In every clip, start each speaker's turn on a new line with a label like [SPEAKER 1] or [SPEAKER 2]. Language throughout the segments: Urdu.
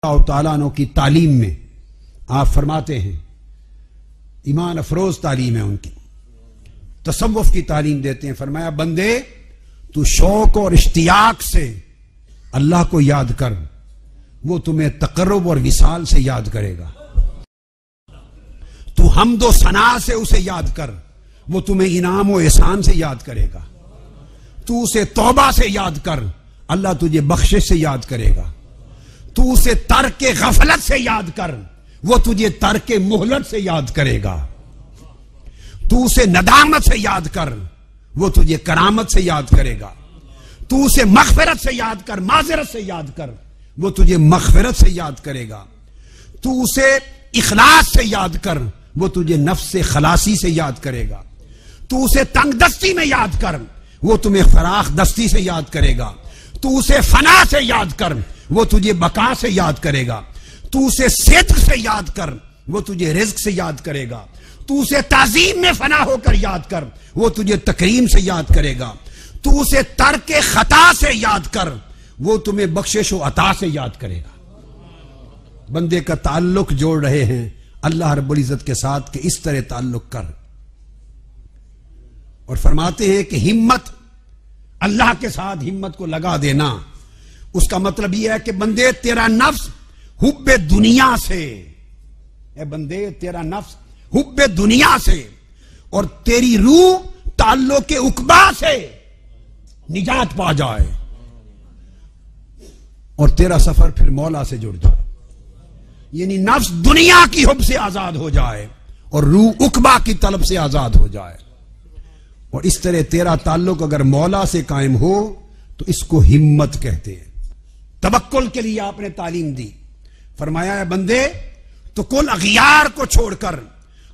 [SPEAKER 1] اللہ تعالیٰ عنہ کی تعلیم میں آپ فرماتے ہیں، ایمان افروز تعلیم ہے ان کی، تصوف کی تعلیم دیتے ہیں، فرمایا بندے تو شوق اور اشتیاق سے اللہ کو یاد کر، وہ تمہیں تقرب اور وصال سے یاد کرے گا۔ تو حمد و ثنا سے اسے یاد کر، وہ تمہیں انعام و احسان سے یاد کرے گا۔ تو اسے توبہ سے یاد کر، اللہ تجھے بخشش سے یاد کرے گا۔ تو اسے ترک غفلت سے یاد کر، وہ تجھے ترک مہلت سے یاد کرے گا۔ تو اسے ندامت سے یاد کر، وہ تجھے کرامت سے یاد کرے گا۔ تو اسے مغفرت سے یاد کر، معذرت سے یاد کر، وہ تجھے مغفرت سے یاد کرے گا۔ تو اسے اخلاص سے یاد کر، وہ تجھے نفس سے خلاصی سے یاد کرے گا۔ تو اسے تنگ دستی میں یاد کر، وہ تمہیں فراخ دستی سے یاد کرے گا۔ تو اسے فنا سے یاد کر، وہ تجھے بقا سے یاد کرے گا۔ تو اسے صدق سے یاد کر، وہ تجھے رزق سے یاد کرے گا۔ تو اسے تعظیم میں فنا ہو کر یاد کر، وہ تجھے تکریم سے یاد کرے گا۔ تو اسے ترک خطا سے یاد کر، وہ تمہیں بخشش و عطا سے یاد کرے گا۔ بندے کا تعلق جوڑ رہے ہیں اللہ رب العزت کے ساتھ کہ اس طرح تعلق کر، اور فرماتے ہیں کہ ہمت، اللہ کے ساتھ ہمت کو لگا دینا، اس کا مطلب یہ ہے کہ بندے تیرا نفس حب دنیا سے، اے بندے تیرا نفس حب دنیا سے اور تیری روح تعلق عقبہ سے نجات پا جائے، اور تیرا سفر پھر مولا سے جڑ جائے، یعنی نفس دنیا کی حب سے آزاد ہو جائے اور روح عقبہ کی طلب سے آزاد ہو جائے، اور اس طرح تیرا تعلق اگر مولا سے قائم ہو تو اس کو ہمت کہتے ہیں۔ توکل کے لیے آپ نے تعلیم دی، فرمایا ہے بندے تو کل اغیار کو چھوڑ کر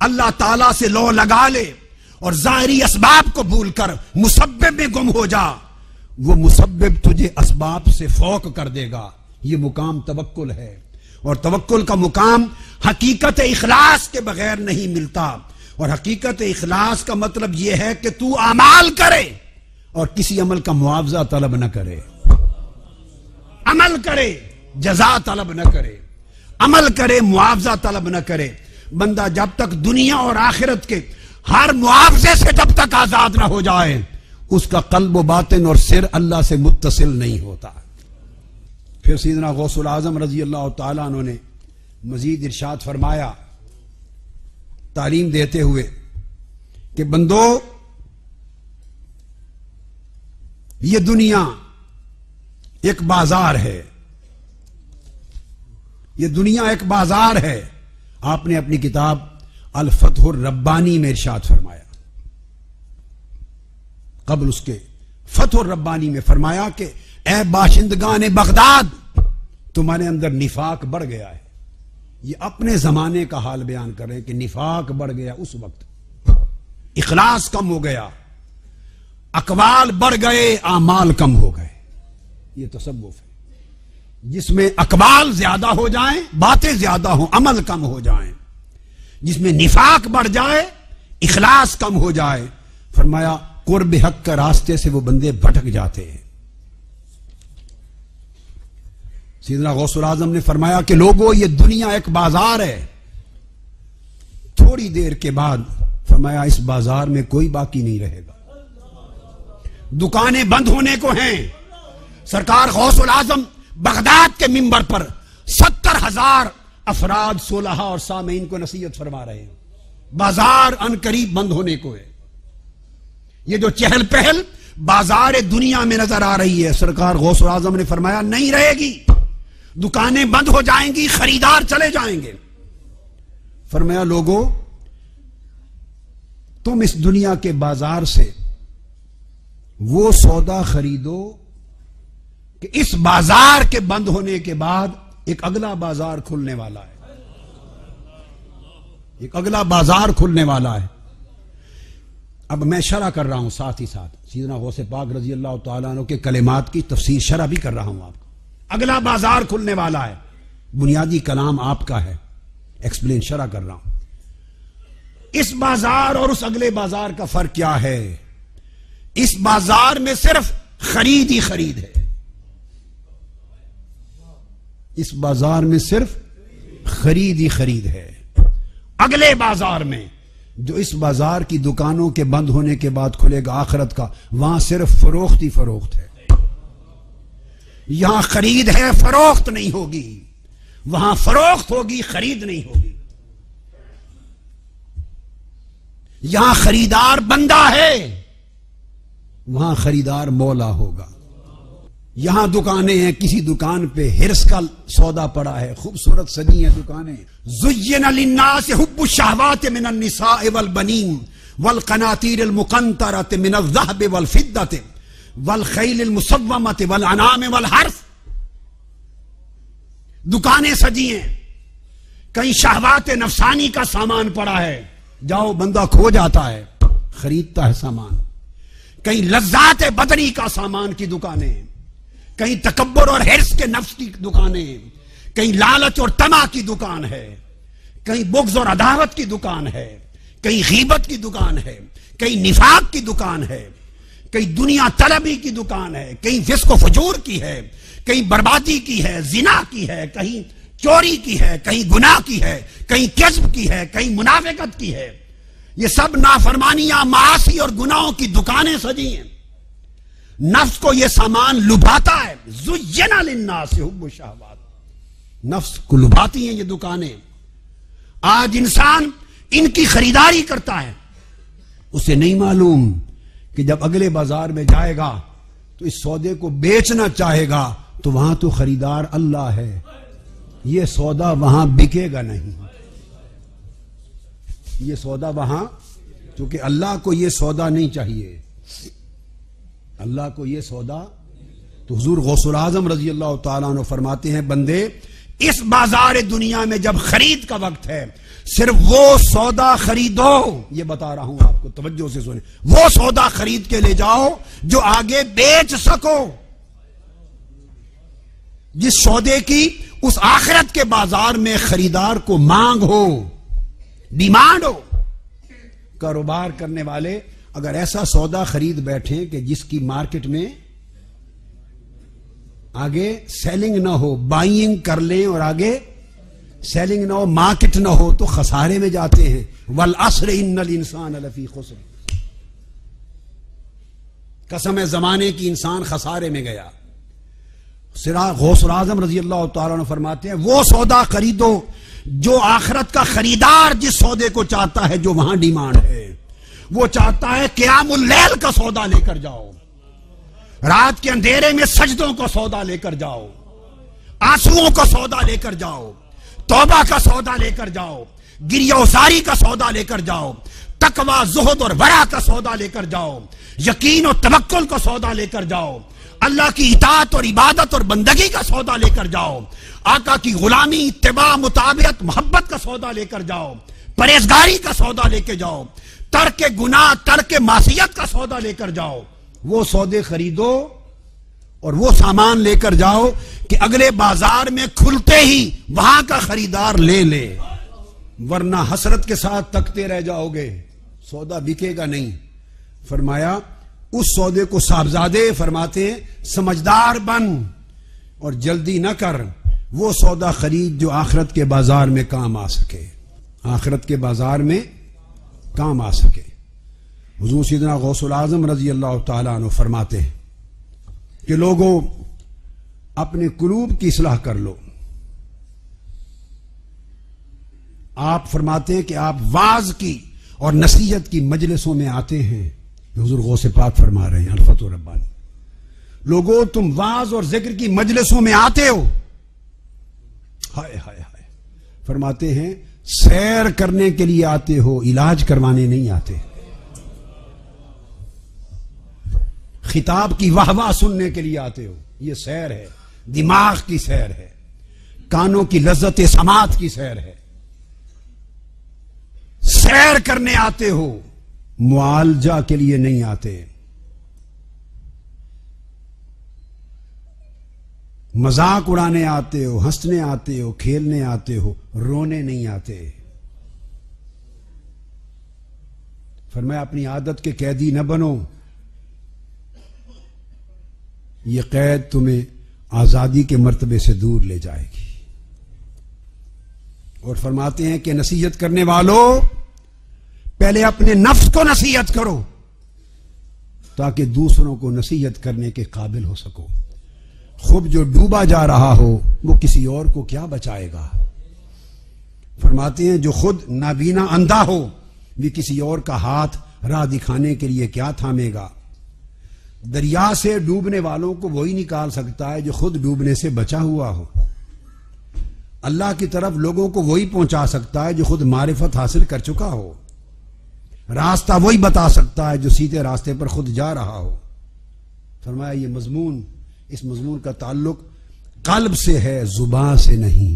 [SPEAKER 1] اللہ تعالیٰ سے لو لگا لے اور ظاہری اسباب کو بھول کر مسبب میں گم ہو جا، وہ مسبب تجھے اسباب سے فوق کر دے گا۔ یہ مقام توکل ہے، اور توکل کا مقام حقیقت اخلاص کے بغیر نہیں ملتا، اور حقیقت اخلاص کا مطلب یہ ہے کہ تو اعمال کرے اور کسی عمل کا معاوضہ طلب نہ کرے، عمل کرے جزا طلب نہ کرے، عمل کرے معاوضہ طلب نہ کرے۔ بندہ جب تک دنیا اور آخرت کے ہر معاوضے سے جب تک آزاد نہ ہو جائے، اس کا قلب و باطن اور سر اللہ سے متصل نہیں ہوتا۔ پھر سیدنا غوث العظم رضی اللہ تعالیٰ عنہ نے مزید ارشاد فرمایا تعلیم دیتے ہوئے کہ بندو یہ دنیا ایک بازار ہے، یہ دنیا ایک بازار ہے۔ آپ نے اپنی کتاب الفتح الربانی میں ارشاد فرمایا، قبل اس کے فتح الربانی میں فرمایا کہ اے باشندگان بغداد، تمہارے اندر نفاق بڑھ گیا ہے۔ یہ اپنے زمانے کا حال بیان کر رہے ہیں کہ نفاق بڑھ گیا اس وقت، اخلاص کم ہو گیا، اقوال بڑھ گئے، اعمال کم ہو گئے۔ یہ تصوف ہے جس میں اقوال زیادہ ہو جائیں، باتیں زیادہ ہوں، عمل کم ہو جائیں، جس میں نفاق بڑھ جائے، اخلاص کم ہو جائے۔ فرمایا قرب حق کا راستے سے وہ بندے بھٹک جاتے ہیں۔ سیدنا غوث العظم نے فرمایا کہ لوگوں یہ دنیا ایک بازار ہے۔ تھوڑی دیر کے بعد فرمایا اس بازار میں کوئی باقی نہیں رہے گا، دکانیں بند ہونے کو ہیں۔ سرکار غوث العظم بغداد کے منبر پر 70,000 افراد صلحاء اور سامعین کو نصیحت فرما رہے ہیں، بازار ان قریب بند ہونے کو ہے۔ یہ جو چہل پہل بازار دنیا میں نظر آ رہی ہے، سرکار غوث العظم نے فرمایا نہیں رہے گی، دکانیں بند ہو جائیں گی، خریدار چلے جائیں گے۔ فرمایا لوگوں تم اس دنیا کے بازار سے وہ سودا خریدو کہ اس بازار کے بند ہونے کے بعد ایک اگلا بازار کھلنے والا ہے، ایک اگلا بازار کھلنے والا ہے۔ اب میں شرح کر رہا ہوں ساتھ ہی ساتھ سیدنا غوث پاک رضی اللہ تعالیٰ عنہ کے کلمات کی تفسیر شرح بھی کر رہا ہوں۔ آپ کو اگلا بازار کھلنے والا ہے، بنیادی کلام آپ کا ہے، ایکسپلین شرح کر رہا ہوں۔ اس بازار اور اس اگلے بازار کا فرق کیا ہے؟ اس بازار میں صرف خرید ہی خرید ہے، اس بازار میں صرف خرید ہی خرید ہے. اگلے بازار میں جو اس بازار کی دکانوں کے بند ہونے کے بعد کھلے گا آخرت کا، وہاں صرف فروخت ہی فروخت ہے. یہاں خرید ہے، فروخت نہیں ہوگی. وہاں فروخت ہوگی، خرید نہیں ہوگی. یہاں خریدار بندہ ہے، وہاں خریدار مولا ہوگا. یہاں دکانیں ہیں، کسی دکان پہ ہرس کا سودا پڑا ہے، خوبصورت سجی ہیں دکانیں. زین للناس حب الشہوات من النساء والبنین والقناطیر المقنطرۃ من الذہب والفضۃ والخیل المسومۃ والانعام والحرث. دکانیں سجی ہیں، کہیں شہوات نفسانی کا سامان پڑا ہے، جاؤ بندہ کھو جاتا ہے، خریدتا ہے سامان. کہیں لذات بدنی کا سامان کی دکانیں، کہیں تکبر اور حرص کے نفس کی دکانیں، کہیں لالچ اور طمع کی دکان ہے، کہیں بغض اور عداوت کی دکان ہے، کہیں غیبت کی دکان ہے، کہیں نفاق کی دکان ہے، کہیں دنیا طلبی کی دکان ہے، کہیں فسق و فجور کی ہے، کہیں بربادی کی ہے، زنا کی ہے، کہیں چوری کی ہے، کہیں گناہ کی ہے، کہیں کذب کی ہے، کہیں منافقت کی ہے. یہ سب نافرمانیاں، معاصی اور گناہوں کی دکانیں سجی ہیں. نفس کو یہ سامان لبھاتا ہے. زین للناس حب الشہوات، نفس کو لبھاتی ہیں یہ دکانیں. آج انسان ان کی خریداری کرتا ہے، اسے نہیں معلوم کہ جب اگلے بازار میں جائے گا تو اس سودے کو بیچنا چاہے گا تو وہاں تو خریدار اللہ ہے، یہ سودا وہاں بکے گا نہیں. یہ سودا وہاں، چونکہ اللہ کو یہ سودا نہیں چاہیے، اللہ کو یہ سودا. تو حضور غوث الاعظم رضی اللہ تعالیٰ عنہ فرماتے ہیں، بندے اس بازار دنیا میں جب خرید کا وقت ہے صرف وہ سودا خریدو. یہ بتا رہا ہوں آپ کو، توجہ سے سنیں. وہ سودا خرید کے لے جاؤ جو آگے بیچ سکو، جس سودے کی اس آخرت کے بازار میں خریدار کو مانگ ہو، ڈیمانڈ ہو. کاروبار کرنے والے اگر ایسا سودا خرید بیٹھیں کہ جس کی مارکیٹ میں آگے سیلنگ نہ ہو، بائنگ کر لیں اور آگے سیلنگ نہ ہو، مارکیٹ نہ ہو، تو خسارے میں جاتے ہیں. والعصر ان الانسان لفی خسر، قسم ہے زمانے کی انسان خسارے میں گیا. غوث الاعظم رضی اللہ تعالیٰ عنہ فرماتے ہیں، وہ سودا خریدو جو آخرت کا خریدار جس سودے کو چاہتا ہے، جو وہاں ڈیمانڈ ہے. وہ چاہتا ہے قیام اللیل کا سودا لے کر جاؤ، رات کے اندھیرے میں سجدوں کا سودا لے کر جاؤ، آنسوؤں کا سودا لے کر جاؤ، توبہ کا سودا لے کر جاؤ، گریہ وزاری کا سودا لے کر جاؤ، تقوی، زہد اور ورع کا سودا لے کر جاؤ، یقین اور توکل کا سودا لے کر جاؤ، اللہ کی اطاعت اور عبادت اور بندگی کا سودا لے کر جاؤ، آقا کی غلامی، اتباع، مطابعت، محبت کا سودا لے کر جاؤ، پرہیزگاری کا سودا لے کے جاؤ، ترک گناہ، ترک معصیت کا سودا لے کر جاؤ. وہ سودے خریدو اور وہ سامان لے کر جاؤ کہ اگلے بازار میں کھلتے ہی وہاں کا خریدار لے لے، ورنہ حسرت کے ساتھ تکتے رہ جاؤ گے، سودا بکے گا نہیں. فرمایا اس سودے کو صاحبزادے فرماتے ہیں سمجھدار بن اور جلدی نہ کر، وہ سودا خرید جو آخرت کے بازار میں کام آ سکے، آخرت کے بازار میں کام آ سکے. حضور سیدنا غوث الاعظم رضی اللہ تعالیٰ عنہ فرماتے ہیں کہ لوگوں اپنے قلوب کی اصلاح کر لو. آپ فرماتے ہیں کہ آپ واعظ کی اور نصیحت کی مجلسوں میں آتے ہیں، حضور غوث پاک فرما رہے ہیں الفتح ربانی، لوگوں تم واعظ اور ذکر کی مجلسوں میں آتے ہو، ہائے ہائے ہائے، فرماتے ہیں سیر کرنے کے لیے آتے ہو، علاج کروانے نہیں آتے. خطاب کی واہ واہ سننے کے لیے آتے ہو، یہ سیر ہے، دماغ کی سیر ہے، کانوں کی لذت سماعت کی سیر ہے. سیر کرنے آتے ہو، معالجہ کے لیے نہیں آتے. مذاق اڑانے آتے ہو، ہنسنے آتے ہو، کھیلنے آتے ہو، رونے نہیں آتے. فرمایا اپنی عادت کے قیدی نہ بنو، یہ قید تمہیں آزادی کے مرتبے سے دور لے جائے گی. اور فرماتے ہیں کہ نصیحت کرنے والوں پہلے اپنے نفس کو نصیحت کرو تاکہ دوسروں کو نصیحت کرنے کے قابل ہو سکو. خود جو ڈوبا جا رہا ہو وہ کسی اور کو کیا بچائے گا. فرماتے ہیں جو خود نابینا اندھا ہو بھی کسی اور کا ہاتھ راہ دکھانے کے لیے کیا تھامے گا. دریا سے ڈوبنے والوں کو وہی نکال سکتا ہے جو خود ڈوبنے سے بچا ہوا ہو. اللہ کی طرف لوگوں کو وہی پہنچا سکتا ہے جو خود معرفت حاصل کر چکا ہو. راستہ وہی بتا سکتا ہے جو سیدھے راستے پر خود جا رہا ہو. فرمایا یہ مضمون، اس مضمون کا تعلق قلب سے ہے، زبان سے نہیں.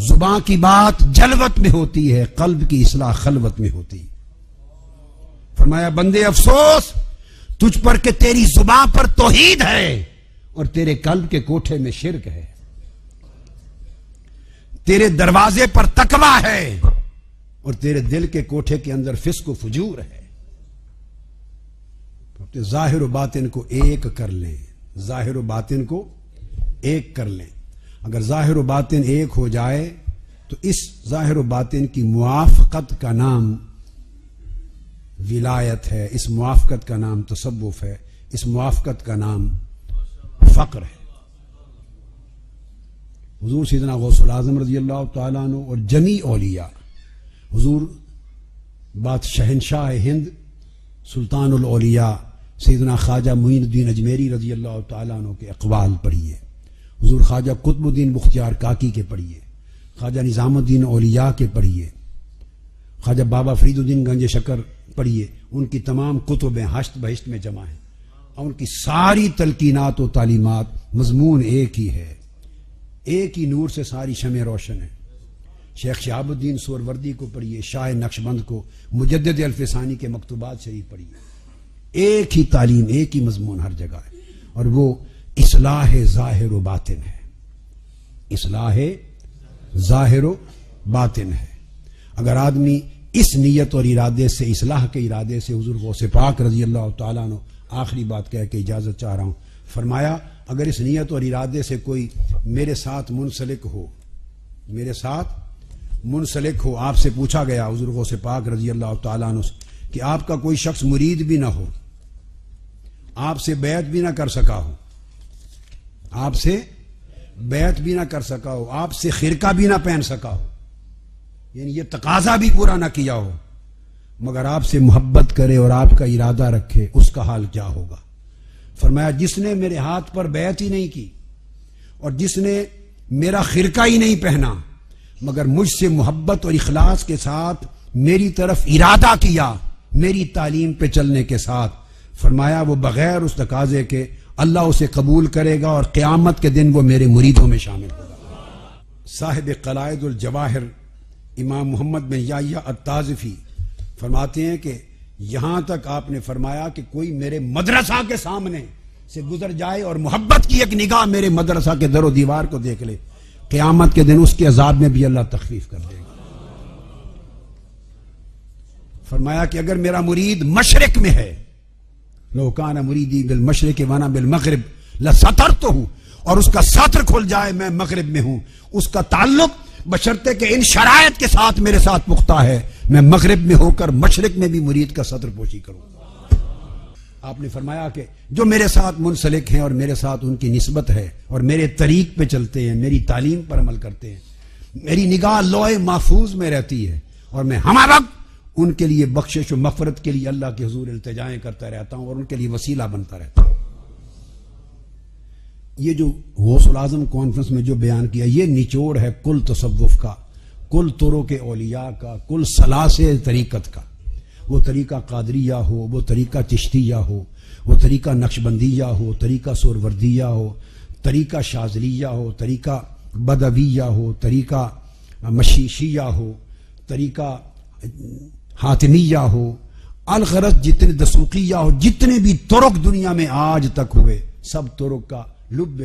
[SPEAKER 1] زبان کی بات جلوت میں ہوتی ہے، قلب کی اصلاح خلوت میں ہوتی. فرمایا بندے افسوس تجھ پر کہ تیری زبان پر توحید ہے اور تیرے قلب کے کوٹھے میں شرک ہے. تیرے دروازے پر تقوی ہے اور تیرے دل کے کوٹھے کے اندر فسق و فجور ہے. ظاہر و باطن کو ایک کر لیں، ظاہر و باطن کو ایک کر لیں. اگر ظاہر و باطن ایک ہو جائے تو اس ظاہر و باطن کی موافقت کا نام ولایت ہے، اس موافقت کا نام تصوف ہے، اس موافقت کا نام فقر ہے. حضور سیدنا غوث الاعظم رضی اللہ تعالیٰ عنہ اور جمی اولیاء، حضور بات شہنشاہ ہند سلطان الاولیاء سیدنا خواجہ معین الدین اجمیری رضی اللہ تعالیٰ عنہ کے اقوال پڑھیے. حضور خواجہ قطب الدین بختیار کاکی کے پڑھیے، خواجہ نظام الدین اولیاء کے پڑھیے، خواجہ بابا فرید الدین گنج شکر پڑھیے. ان کی تمام کتبیں ہشت بہشت میں جمع ہیں اور ان کی ساری تلقینات و تعلیمات مضمون ایک ہی ہے، ایک ہی نور سے ساری شمع روشن ہے. شیخ شہاب الدین سہروردی کو پڑھیے، شاہ نقشبند کو، مجدد الفسانی کے مکتوبات شریف پڑھیے. ایک ہی تعلیم، ایک ہی مضمون ہر جگہ ہے اور وہ اصلاح ظاہر و باطن ہے. اصلاح ظاہر و باطن ہے. اگر آدمی اس نیت اور ارادے سے، اصلاح کے ارادے سے، حضور غوث پاک رضی اللہ تعالیٰ عنہ آخری بات کہہ کے اجازت چاہ رہا ہوں، فرمایا اگر اس نیت اور ارادے سے کوئی میرے ساتھ منسلک ہو، میرے ساتھ منسلک ہو، آپ سے پوچھا گیا حضور غوث پاک رضی اللہ تعالیٰ عنہ کہ آپ کا کوئی شخص مرید بھی نہ ہو، آپ سے بیعت بھی نہ کر سکا ہو، آپ سے بیعت بھی نہ کر سکا ہو، آپ سے خرقہ بھی نہ پہن سکا ہو، یعنی یہ تقاضا بھی پورا نہ کیا ہو، مگر آپ سے محبت کرے اور آپ کا ارادہ رکھے، اس کا حال کیا ہوگا. فرمایا جس نے میرے ہاتھ پر بیعت ہی نہیں کی اور جس نے میرا خرقہ ہی نہیں پہنا مگر مجھ سے محبت اور اخلاص کے ساتھ میری طرف ارادہ کیا میری تعلیم پہ چلنے کے ساتھ، فرمایا وہ بغیر اس تقاضے کے اللہ اسے قبول کرے گا اور قیامت کے دن وہ میرے مریدوں میں شامل ہوگا. صاحب قلائد الجواہر امام محمد بن یحییٰ الطازفی فرماتے ہیں کہ یہاں تک آپ نے فرمایا کہ کوئی میرے مدرسہ کے سامنے سے گزر جائے اور محبت کی ایک نگاہ میرے مدرسہ کے در و دیوار کو دیکھ لے، قیامت کے دن اس کے عذاب میں بھی اللہ تخفیف کر دے گا. فرمایا کہ اگر میرا مرید مشرق میں ہے، لو کان مریدی بالمشرق وانا بالمغرب لسترتہ، اور اس کا ساتر کھل جائے میں مغرب میں ہوں، اس کا تعلق بشرطے کہ ان شرائط کے ساتھ میرے ساتھ پختہ ہے، میں مغرب میں ہو کر مشرق میں بھی مرید کا سطر پوشی کروں. آپ نے فرمایا کہ جو میرے ساتھ منسلک ہیں اور میرے ساتھ ان کی نسبت ہے اور میرے طریق پہ چلتے ہیں، میری تعلیم پر عمل کرتے ہیں، میری نگاہ لوح محفوظ میں رہتی ہے اور میں ہمہ وقت ان کے لیے بخشش و مغفرت کے لیے اللہ کے حضور التجائیں کرتا رہتا ہوں اور ان کے لیے وسیلہ بنتا رہتا ہوں. یہ جو غوث الاعظم کانفرنس میں جو بیان کیا یہ نچوڑ ہے کل تصوف کا، کل طرق اولیاء کا، کل سلاسل طریقت کا. وہ طریقہ قادریہ ہو، وہ طریقہ چشتیہ ہو، وہ طریقہ نقشبندیہ ہو، طریقہ سہروردیہ ہو، طریقہ شاذلیہ ہو، طریقہ بدویہ ہو، طریقہ مشیشیہ ہو، طریقہ حاتمیہ ہو، الغرض جتنے دسوقیہ ہو، جتنے بھی طرق دنیا میں آج تک ہوئے، سب طرق کا لب